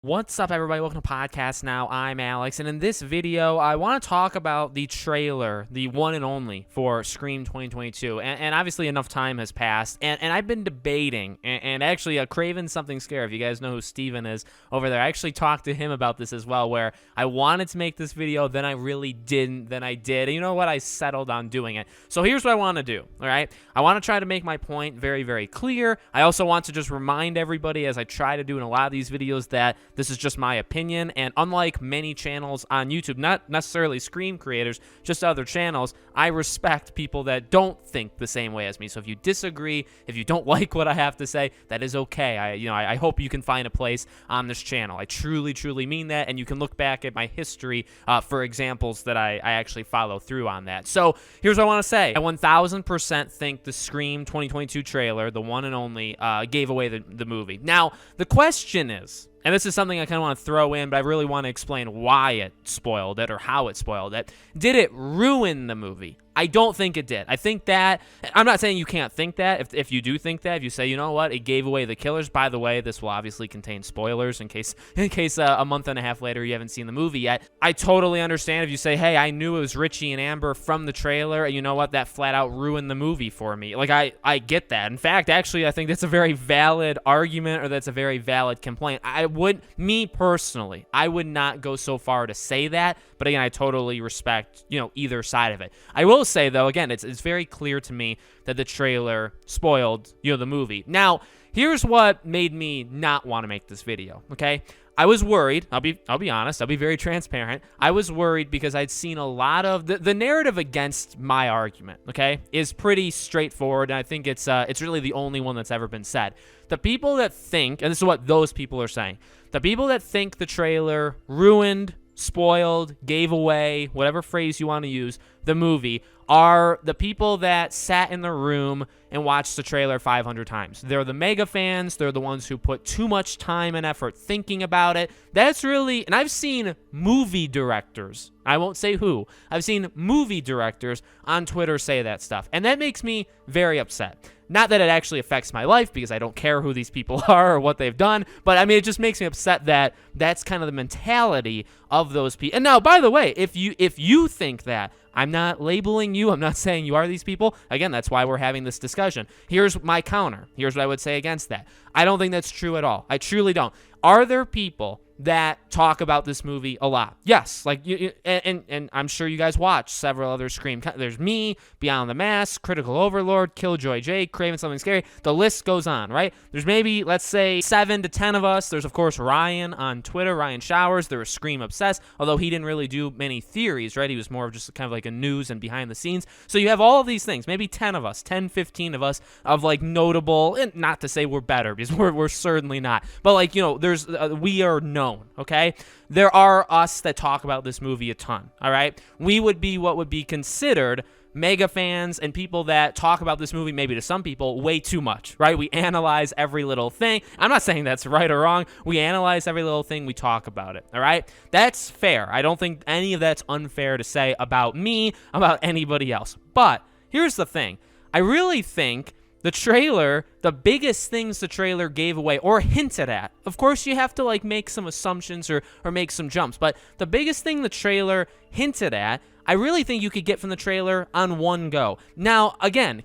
What's up, everybody? Welcome to Podcast Now. I'm Alex, and in this video, I want to talk about the trailer, the one and only, for Scream 2022. And obviously, enough time has passed, and I've been debating, and actually, Craven Something Scare, if you guys know who Steven is over there, I actually talked to him about this as well, where I wanted to make this video, then I really didn't, then I did, and you know what? I settled on doing it. So here's what I want to do, all right? I want to try to make my point very, very clear. I also want to just remind everybody, as I try to do in a lot of these videos, that this is just my opinion, and unlike many channels on YouTube, not necessarily Scream creators, just other channels, I respect people that don't think the same way as me. So if you disagree, if you don't like what I have to say, that is okay. I hope you can find a place on this channel. I truly, truly mean that, and you can look back at my history for examples that I actually follow through on that. So here's what I want to say. I 1000% think the Scream 2022 trailer, the one and only, gave away the movie. Now, the question is, and this is something I kind of want to throw in, but I really want to explain why it spoiled it or how it spoiled it. Did it ruin the movie? I don't think it did. I think that, I'm not saying you can't think that. If you do think that, if you say, you know what, it gave away the killers. By the way, this will obviously contain spoilers in case a month and a half later you haven't seen the movie yet. I totally understand if you say, hey, I knew it was Richie and Amber from the trailer, and you know what, that flat out ruined the movie for me. Like, I get that. In fact, actually, I think that's a very valid argument, or that's a very valid complaint. Me personally, I would not go so far to say that, but again, I totally respect, either side of it. I will say, though, again, it's very clear to me that the trailer spoiled, the movie. Now, here's what made me not want to make this video, okay? I was worried. I'll be honest. I'll be very transparent. I was worried because I'd seen a lot of the narrative against my argument, okay, is pretty straightforward, and I think it's really the only one that's ever been said. The people that think, and this is what those people are saying, the people that think the trailer ruined, spoiled, gave away, whatever phrase you want to use, the movie, are the people that sat in the room and watched the trailer 500 times. They're the mega fans. They're the ones who put too much time and effort thinking about it. That's really, and I've seen movie directors, I won't say who, I've seen movie directors on Twitter say that stuff, and that makes me very upset. Not that it actually affects my life, because I don't care who these people are or what they've done, but I mean, it just makes me upset that that's kind of the mentality of those people. And now, by the way, if you think that, I'm not labeling you. I'm not saying you are these people. Again, that's why we're having this discussion. Here's my counter. Here's what I would say against that. I don't think that's true at all. I truly don't. Are there people that talk about this movie a lot? Yes, like and I'm sure you guys watch several other Scream. There's me, Beyond the Mask, Critical Overlord, Killjoy Jake, Craven Something Scary. The list goes on, right? There's maybe, let's say, 7 to 10 of us. There's, of course, Ryan on Twitter, Ryan Showers. There was Scream Obsessed, although he didn't really do many theories, right? He was more of just kind of like a news and behind the scenes. So you have all of these things, maybe 10 of us, 10, 15 of us, of like notable, and not to say we're better, because we're certainly not, but like, there's we are known, okay? There are us that talk about this movie a ton, all right? We would be what would be considered mega fans and people that talk about this movie, maybe to some people, way too much, right? We analyze every little thing. I'm not saying that's right or wrong. We analyze every little thing. We talk about it, all right? That's fair. I don't think any of that's unfair to say about me, about anybody else. But here's the thing. I really think the trailer, the biggest things the trailer gave away or hinted at, of course you have to like make some assumptions or make some jumps, but the biggest thing the trailer hinted at, I really think you could get from the trailer on one go. Now, again,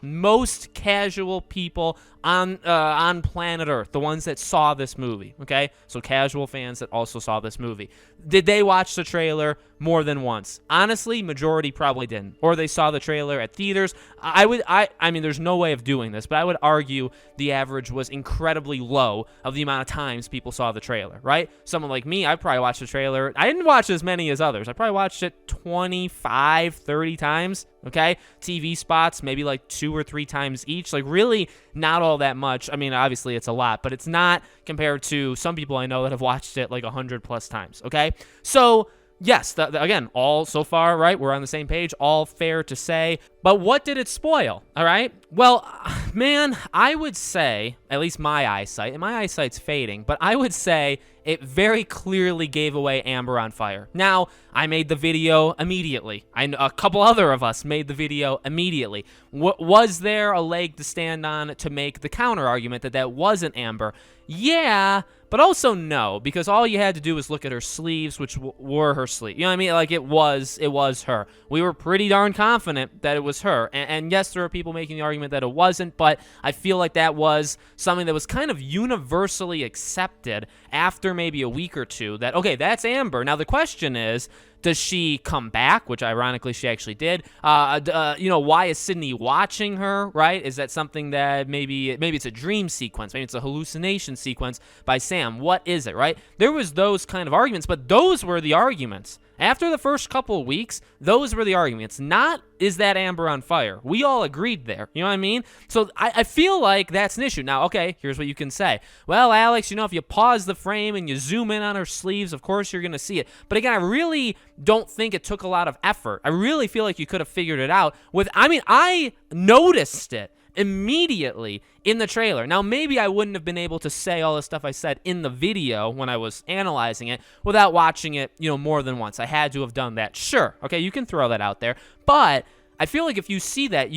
most casual people on planet Earth, the ones that saw this movie, okay? So casual fans that also saw this movie. Did they watch the trailer more than once? Honestly, majority probably didn't. Or they saw the trailer at theaters. I mean, there's no way of doing this, but I would argue the average was incredibly low of the amount of times people saw the trailer, right? Someone like me, I probably watched the trailer. I didn't watch as many as others. I probably watched it 25, 30 times, okay? TV spots, maybe like 2 or 3 times each. Like, really not all that much. I mean, obviously it's a lot, but it's not compared to some people I know that have watched it like 100+ times, okay? So yes, again, all so far, right? We're on the same page, all fair to say. But what did it spoil, all right? Well, man, I would say, at least my eyesight, and my eyesight's fading, but I would say it very clearly gave away Amber on Fire. Now, I made the video immediately. A couple other of us made the video immediately. Was there a leg to stand on to make the counter argument that wasn't Amber? Yeah, but also no, because all you had to do was look at her sleeves, which were her sleeves. You know what I mean? Like, it was her. We were pretty darn confident that it was her. And yes, there are people making the argument that it wasn't, but I feel like that was something that was kind of universally accepted after maybe a week or two, that, okay, that's Amber. Now, the question is, does she come back? Which, ironically, she actually did. Why is Sydney watching her, right? Is that something that maybe it's a dream sequence? Maybe it's a hallucination sequence by Sam. What is it, right? There was those kind of arguments, but those were the arguments. After the first couple of weeks, those were the arguments. Not, is that Amber on fire? We all agreed there. You know what I mean? So I feel like that's an issue. Now, okay, here's what you can say. Well, Alex, if you pause the frame and you zoom in on her sleeves, of course you're going to see it. But again, I really don't think it took a lot of effort. I really feel like you could have figured it out I noticed it immediately in the trailer. Now, maybe I wouldn't have been able to say all the stuff I said in the video when I was analyzing it without watching it, more than once. I had to have done that. Sure. Okay, you can throw that out there. But I feel like if you see that,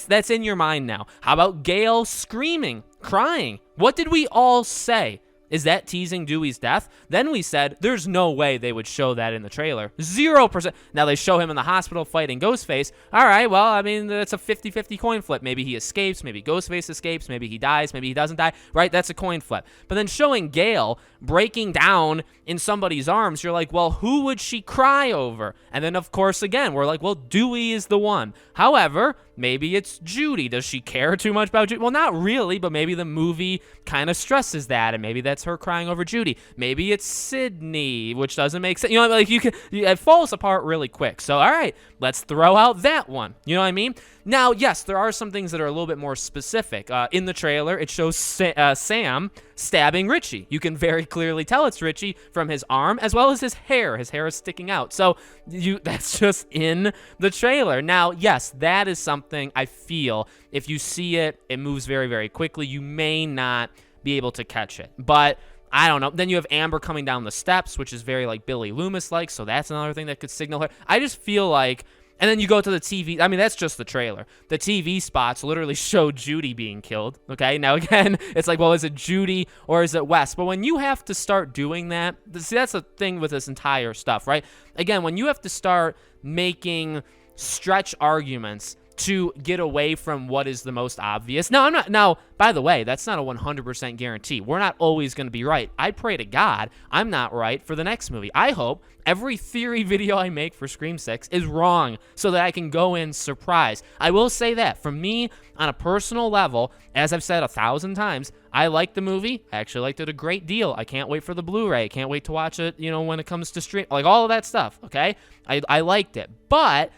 that's in your mind now. How about Gale screaming, crying? What did we all say? Is that teasing Dewey's death? Then we said, there's no way they would show that in the trailer. 0%. Now they show him in the hospital fighting Ghostface. All right, well, it's a 50-50 coin flip. Maybe he escapes, maybe Ghostface escapes, maybe he dies, maybe he doesn't die, right? That's a coin flip. But then showing Gale breaking down in somebody's arms, you're like, well, who would she cry over? And then, of course, again, we're like, well, Dewey is the one. However, maybe it's Judy. Does she care too much about Judy? Well, not really, but maybe the movie kind of stresses that, and maybe that's her crying over Judy. Maybe it's Sydney, which doesn't make sense. It falls apart really quick. So, all right, let's throw out that one. You know what I mean? Now, yes, there are some things that are a little bit more specific. In the trailer, it shows Sam stabbing Richie. You can very clearly tell it's Richie from his arm as well as his hair. His hair is sticking out. So that's just in the trailer. Now, yes, that is something I feel if you see it, it moves very, very quickly. You may not be able to catch it. But I don't know. Then you have Amber coming down the steps, which is very like Billy Loomis-like. So that's another thing that could signal her. I just feel like... And then you go to the TV. That's just the trailer. The TV spots literally show Judy being killed. Okay, now again, it's like, well, is it Judy or is it Wes? But when you have to start doing that, see, that's the thing with this entire stuff, right? Again, when you have to start making stretch arguments to get away from what is the most obvious. Now, by the way, that's not a 100% guarantee. We're not always going to be right. I pray to God I'm not right for the next movie. I hope every theory video I make for Scream 6 is wrong so that I can go in surprised. I will say that, for me, on a personal level, as I've said 1,000 times, I like the movie. I actually liked it a great deal. I can't wait for the Blu-ray. I can't wait to watch it, when it comes to stream. Like, all of that stuff, okay? I liked it. But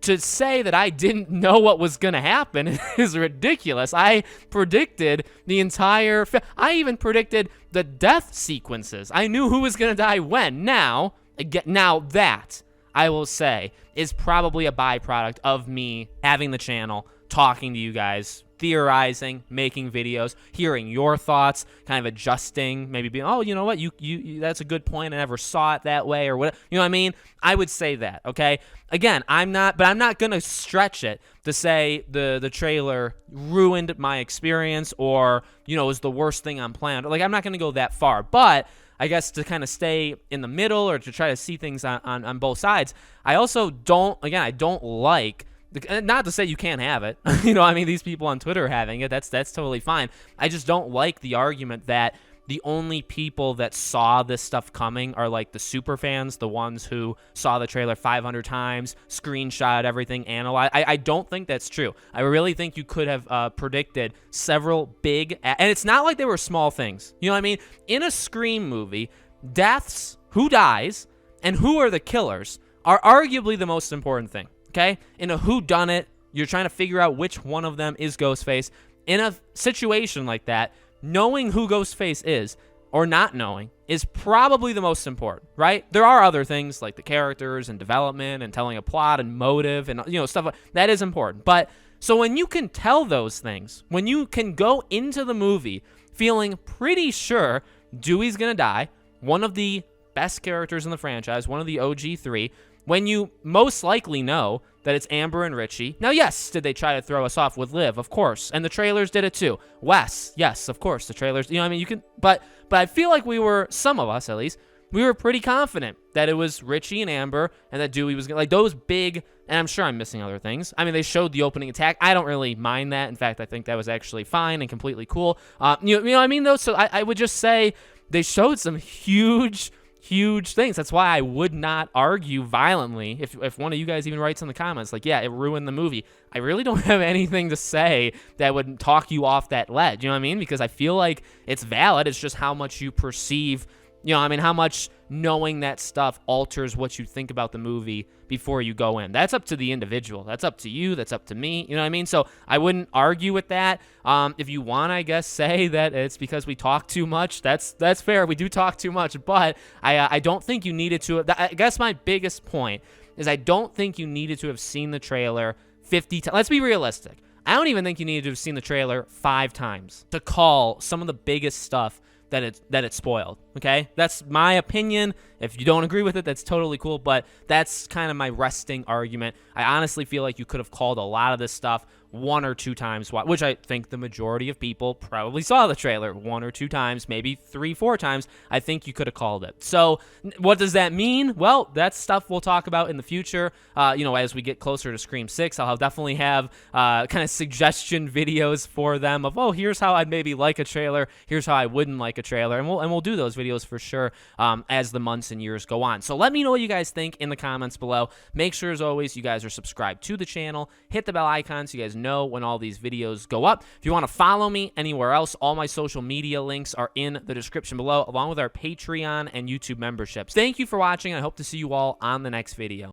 to say that I didn't know what was going to happen is ridiculous. I predicted the entire... I even predicted the death sequences. I knew who was going to die when. Now that, I will say, is probably a byproduct of me having the channel, talking to you guys, theorizing, making videos, hearing your thoughts, kind of adjusting, maybe being, oh, you know what, you that's a good point, I never saw it that way, or what, you know what I mean? I would say that, okay? Again, I'm not going to stretch it to say the trailer ruined my experience or, was the worst thing on planet. Like, I'm not going to go that far, but I guess to kind of stay in the middle or to try to see things on both sides, I also don't like... Not to say you can't have it. These people on Twitter are having it. That's totally fine. I just don't like the argument that the only people that saw this stuff coming are like the super fans, the ones who saw the trailer 500 times, screenshot everything, analyze. I don't think that's true. I really think you could have predicted several big... And it's not like they were small things. You know what I mean? In a Scream movie, deaths, who dies, and who are the killers are arguably the most important thing. Okay? In a whodunit, you're trying to figure out which one of them is Ghostface. In a situation like that, knowing who Ghostface is or not knowing is probably the most important, right? There are other things like the characters and development and telling a plot and motive and stuff like that is important. But so when you can tell those things, when you can go into the movie feeling pretty sure Dewey's going to die, one of the best characters in the franchise, one of the OG 3, when you most likely know that it's Amber and Richie. Now, yes, did they try to throw us off with Liv? Of course. And the trailers did it too. Wes, yes, of course. The trailers, you know what I mean? You can, but I feel like we were, some of us at least, we were pretty confident that it was Richie and Amber and that Dewey was going to, like, those big, and I'm sure I'm missing other things. I mean, they showed the opening attack. I don't really mind that. In fact, I think that was actually fine and completely cool. You know what I mean, though? So I would just say they showed some huge things. That's why I would not argue violently if one of you guys even writes in the comments, like, yeah, it ruined the movie. I really don't have anything to say that would talk you off that ledge. You know what I mean? Because I feel like it's valid. It's just how much you perceive, you know, I mean, how much knowing that stuff alters what you think about the movie before you go in. That's up to the individual. That's up to you. That's up to me. You know what I mean? So I wouldn't argue with that. If you want, I guess, say that it's because we talk too much. That's fair. We do talk too much, but I don't think you needed to. I guess my biggest point is I don't think you needed to have seen the trailer 50 times. Let's be realistic. I don't even think you needed to have seen the trailer 5 times to call some of the biggest stuff that it spoiled. Okay, that's my opinion. If you don't agree with it, that's totally cool, but that's kind of my resting argument. I honestly feel like you could have called a lot of this stuff 1 or 2 times, which I think the majority of people probably saw the trailer 1 or 2 times, maybe 3, 4 times. I think you could have called it. So what does that mean? Well, that's stuff we'll talk about in the future. You know, as we get closer to Scream 6, I'll definitely have kind of suggestion videos for them of, oh, here's how I'd maybe like a trailer, here's how I wouldn't like a trailer, and we'll do those videos for sure as the months and years go on. So let me know what you guys think in the comments below. Make sure, as always, you guys are subscribed to the channel. Hit the bell icon so you guys know when all these videos go up. If you want to follow me anywhere else, all my social media links are in the description below, along with our Patreon and YouTube memberships. Thank you for watching. I hope to see you all on the next video.